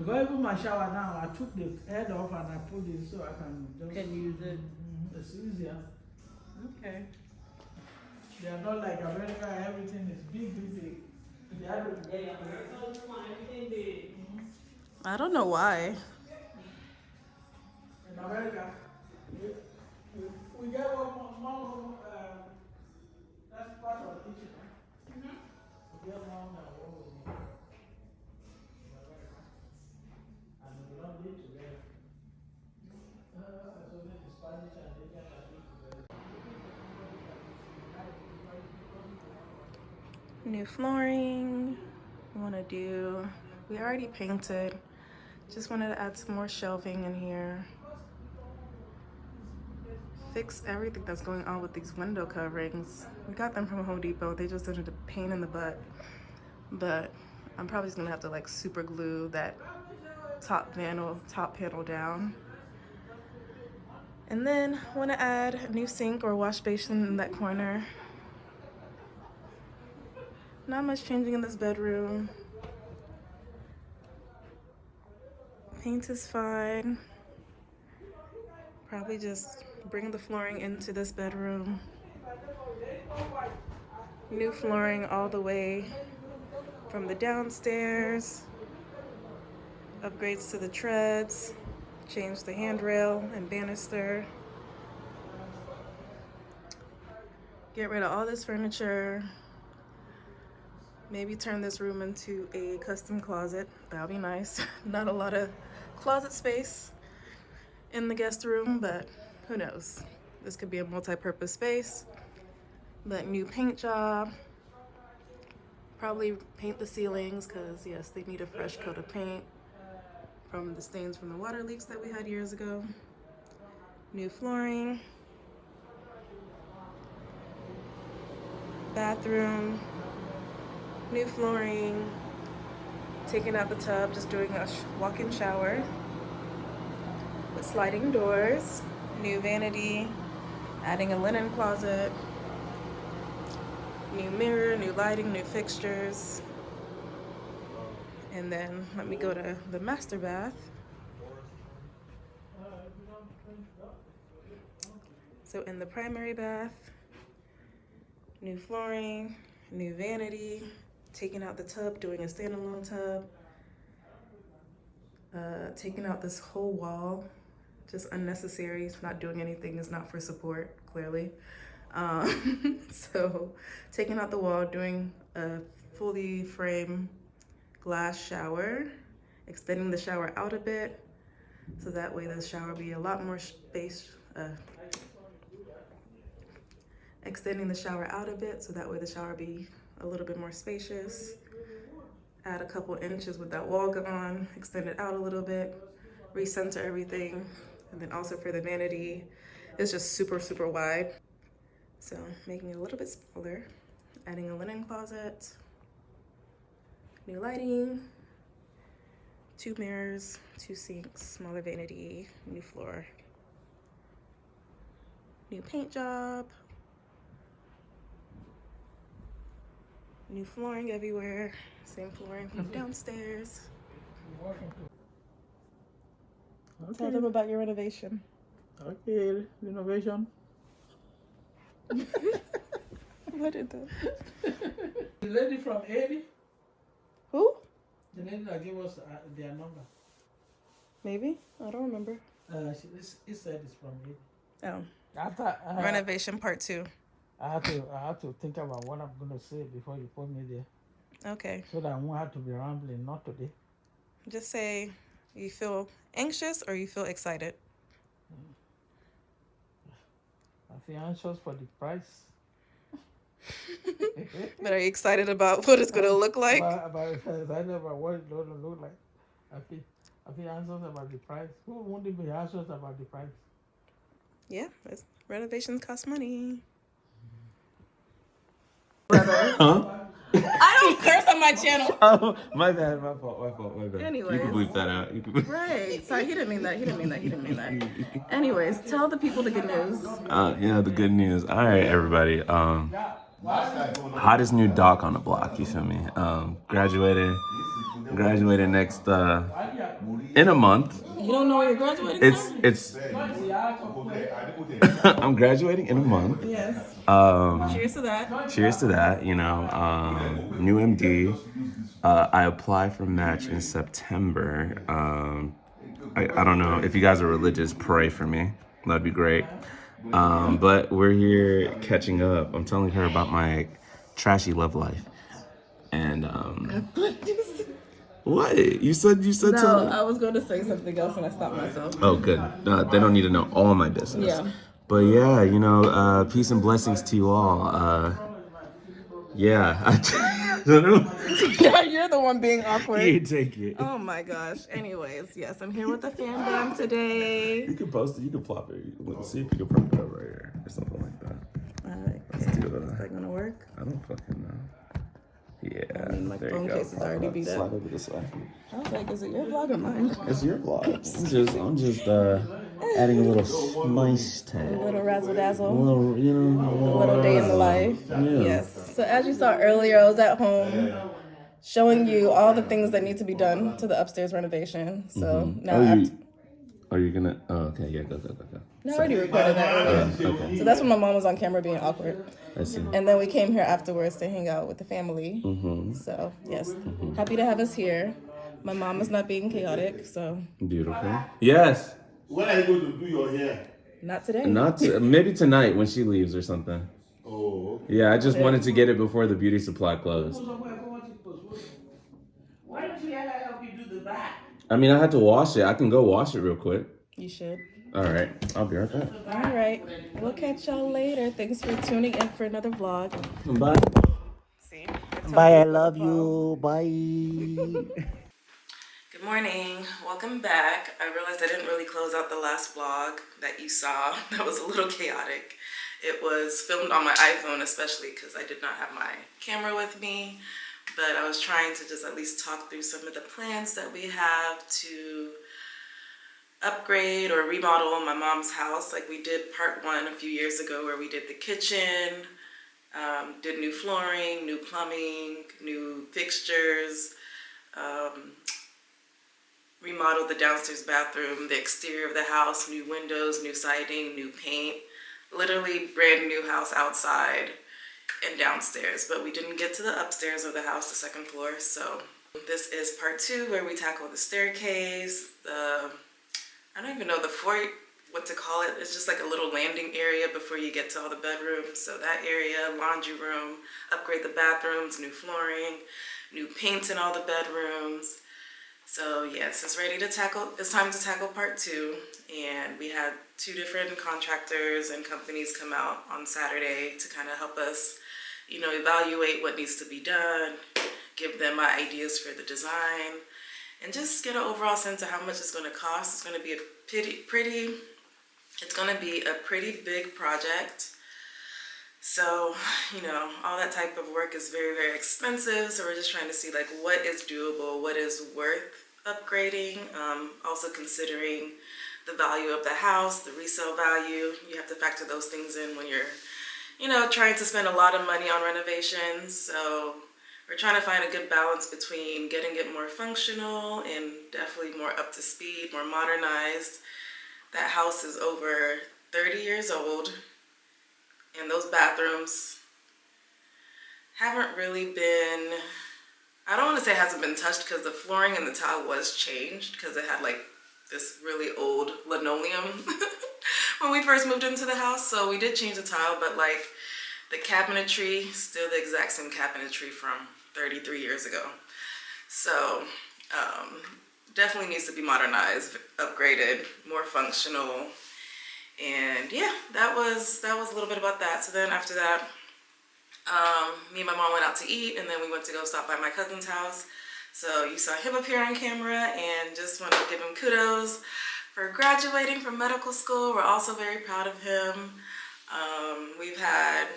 Because even my shower now, I took the head off and I put it so I can just use it. It's easier. Okay. They are not like America, everything is big, big, big. They have it together. Everything big. I don't know why. In America, we get one more, that's part of the kitchen. We get one one with me. And we don't live together. So then the Spanish and Indian are live together. New flooring. We already painted. Just wanted to add some more shelving in here. Fix everything that's going on with these window coverings. We got them from Home Depot. They just did a pain in the butt. But I'm probably just gonna have to like super glue that top panel down. And then want to add a new sink or wash basin in that corner. Not much changing in this bedroom. Paint is fine. Probably just bring the flooring into this bedroom. New flooring all the way from the downstairs. Upgrades to the treads. Change the handrail and banister. Get rid of all this furniture. Maybe turn this room into a custom closet. That'll be nice. Not a lot of closet space in the guest room, but who knows? This could be a multi-purpose space. But new paint job. Probably paint the ceilings because yes, they need a fresh coat of paint from the stains from the water leaks that we had years ago. New flooring. Bathroom. New flooring. Taking out the tub, just doing a walk-in shower with sliding doors. New vanity. Adding a linen closet. New mirror, new lighting, new fixtures. And then let me go to the master bath. So in the primary bath, new flooring, new vanity, taking out the tub, doing a standalone tub, taking out this whole wall, just unnecessary. Not doing anything is not for support, clearly. So taking out the wall, doing a fully frame glass shower, extending the shower out a bit, so that way the shower will be a lot more space, extending the shower out a bit, so that way the shower be a little bit more spacious. Add a couple inches with that wall gone, extend it out a little bit, recenter everything. And then also for the vanity, it's just super, super wide. So making it a little bit smaller, adding a linen closet, new lighting, 2 mirrors, 2 sinks, smaller vanity, new floor, new paint job, new flooring everywhere, same flooring from downstairs. Okay. Tell them about your renovation. Okay, renovation. What is that? The lady from 80, Who? the lady that gave us their number. Maybe? I don't remember. He said it's from 80. Oh. After Renovation part 2. I have to think about what I'm gonna say before you put me there, Okay. so that I won't have to be rambling. Not today. Just say you feel anxious or you feel excited. I feel anxious for the price. But are you excited about what it's going to look like? Excited about what it's gonna look like. I feel anxious about the price. Who wouldn't be anxious about the price? Yeah, renovations cost money. Huh? I don't curse on my channel. Oh, my bad, my fault. Anyways. You can bleep that out. Right. Sorry, he didn't mean that. Anyways, tell the people the good news. Yeah, the good news. All right, everybody. Hottest new doc on the block. You feel me? Graduating next In a month. You don't know where you're graduating It's I'm graduating in a month. Yes. Cheers to that. Cheers to that, you know. New MD. I apply for match in September. I don't know if you guys are religious, pray for me. That'd be great. But we're here catching up. I'm telling her about my trashy love life. And what? You said No, something? I was going to say something else and I stopped myself. Oh, good. They don't need to know all my business. Yeah. But yeah, you know, peace and blessings to you all. Yeah. I don't know. You're the one being awkward. You take it. Oh my gosh. Anyways, yes, I'm here with the fandom today. You can post it. You can plop it. Let's see if you can prop it up right here or something like that. Let's do it. Is that gonna work? I don't fucking know. Yeah, I mean, my there phone you go. case is already beat up. Slide over this way. I was like, is it your vlog or mine? It's your vlog. I'm just adding a little spice to it. A little razzle dazzle. A little, you know, A little day in the life. Yeah. Yes. So as you saw earlier, I was at home showing you all the things that need to be done to the upstairs renovation. So now Are you gonna? Oh, okay. Yeah, go. No, I already recorded that earlier. Okay. So that's when my mom was on camera being awkward. I see. And then we came here afterwards to hang out with the family. Mm-hmm. So, yes, happy to have us here. My mom is not being chaotic, so. Beautiful. Yes. When are you going to do your hair? Not today. Maybe tonight when she leaves or something. Oh, okay. Yeah, I just wanted to get it before the beauty supply closed. Why don't you let her help you do the back? I mean, I had to wash it. I can go wash it real quick. You should. All right. I'll be right back. All right. We'll catch y'all later. Thanks for tuning in for another vlog. Bye. See? Bye, I love you. Bye. Good morning. Welcome back. I realized I didn't really close out the last vlog that you saw. That was a little chaotic. It was filmed on my iPhone, especially because I did not have my camera with me. But I was trying to just at least talk through some of the plans that we have to upgrade or remodel my mom's house. Like we did part one a few years ago where we did the kitchen, did new flooring, new plumbing, new fixtures, remodeled the downstairs bathroom, the exterior of the house, new windows, new siding, new paint, literally brand new house outside and downstairs. But we didn't get to the upstairs of the house, the second floor. So this is part two where we tackle the staircase, I don't even know what to call it. It's just like a little landing area before you get to all the bedrooms. So that area, laundry room, upgrade the bathrooms, new flooring, new paint in all the bedrooms. So yes, it's time to tackle part two. And we had 2 different contractors and companies come out on Saturday to kind of help us, you know, evaluate what needs to be done, give them my ideas for the design, and just get an overall sense of how much it's going to cost. It's going to be a pretty big project. So, you know, all that type of work is very, very expensive. So we're just trying to see like what is doable, what is worth upgrading. Also considering the value of the house, the resale value. You have to factor those things in when you're, you know, trying to spend a lot of money on renovations. So we're trying to find a good balance between getting it more functional and definitely more up to speed, more modernized. That house is over 30 years old, and those bathrooms haven't really been, I don't want to say it hasn't been touched because the flooring and the tile was changed because it had like this really old linoleum when we first moved into the house. So we did change the tile, but like the cabinetry, still the exact same cabinetry from 33 years ago. So definitely needs to be modernized, upgraded, more functional. And yeah, that was a little bit about that. So then after that, me and my mom went out to eat, and then we went to go stop by my cousin's house. So you saw him appear on camera, and just want to give him kudos for graduating from medical school. We're also very proud of him. We've had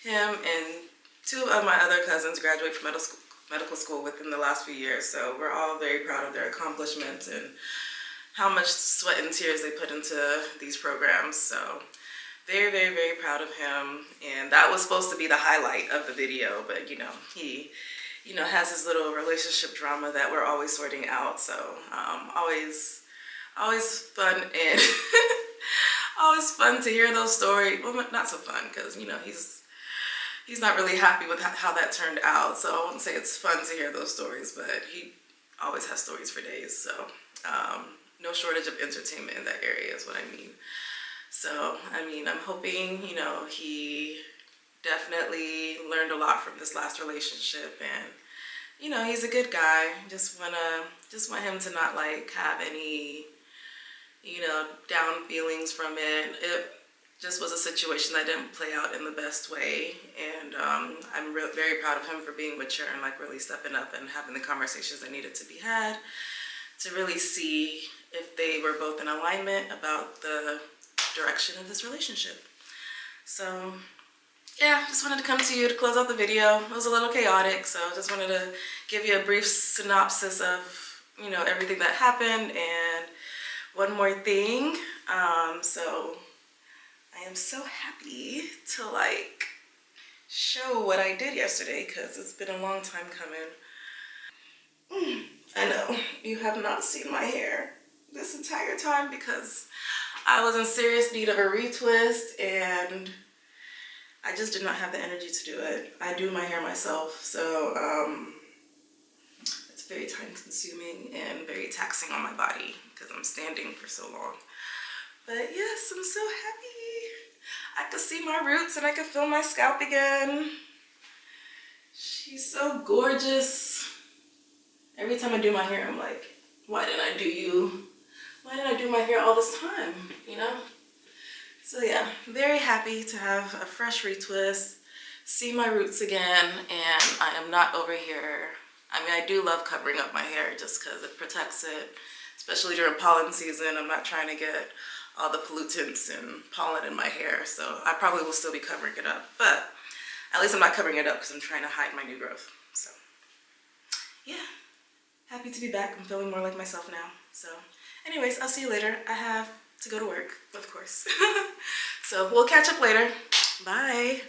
him and 2 of my other cousins graduate from medical school within the last few years. So we're all very proud of their accomplishments and how much sweat and tears they put into these programs. So very, very, very proud of him. And that was supposed to be the highlight of the video, but you know, he you know, has his little relationship drama that we're always sorting out. So always fun and always fun to hear those stories. Well, not so fun because, you know, he's not really happy with how that turned out. So I won't say it's fun to hear those stories, but he always has stories for days. So no shortage of entertainment in that area is what I mean. So, I mean, I'm hoping, you know, he definitely learned a lot from this last relationship, and, you know, he's a good guy. Just want him to not, like, have any, you know, down feelings from it. It just was a situation that didn't play out in the best way, and I'm very proud of him for being mature and, like, really stepping up and having the conversations that needed to be had to really see if they were both in alignment about the direction of this relationship. So yeah, just wanted to come to you to close out the video. It was a little chaotic, so just wanted to give you a brief synopsis of, you know, everything that happened. And one more thing, so I am so happy to, like, show what I did yesterday because it's been a long time coming. I know you have not seen my hair this entire time because I was in serious need of a retwist and I just did not have the energy to do it. I do my hair myself, so it's very time consuming and very taxing on my body because I'm standing for so long. But yes, I'm so happy. I could see my roots and I could feel my scalp again. She's so gorgeous. Every time I do my hair, I'm like, why didn't I do you? Why did I do my hair all this time, you know? So yeah, very happy to have a fresh retwist, see my roots again, and I am not over here. I mean, I do love covering up my hair just because it protects it, especially during pollen season. I'm not trying to get all the pollutants and pollen in my hair, so I probably will still be covering it up, but at least I'm not covering it up because I'm trying to hide my new growth. So yeah, happy to be back. I'm feeling more like myself now. So anyways, I'll see you later. I have to go to work, of course. So we'll catch up later. Bye.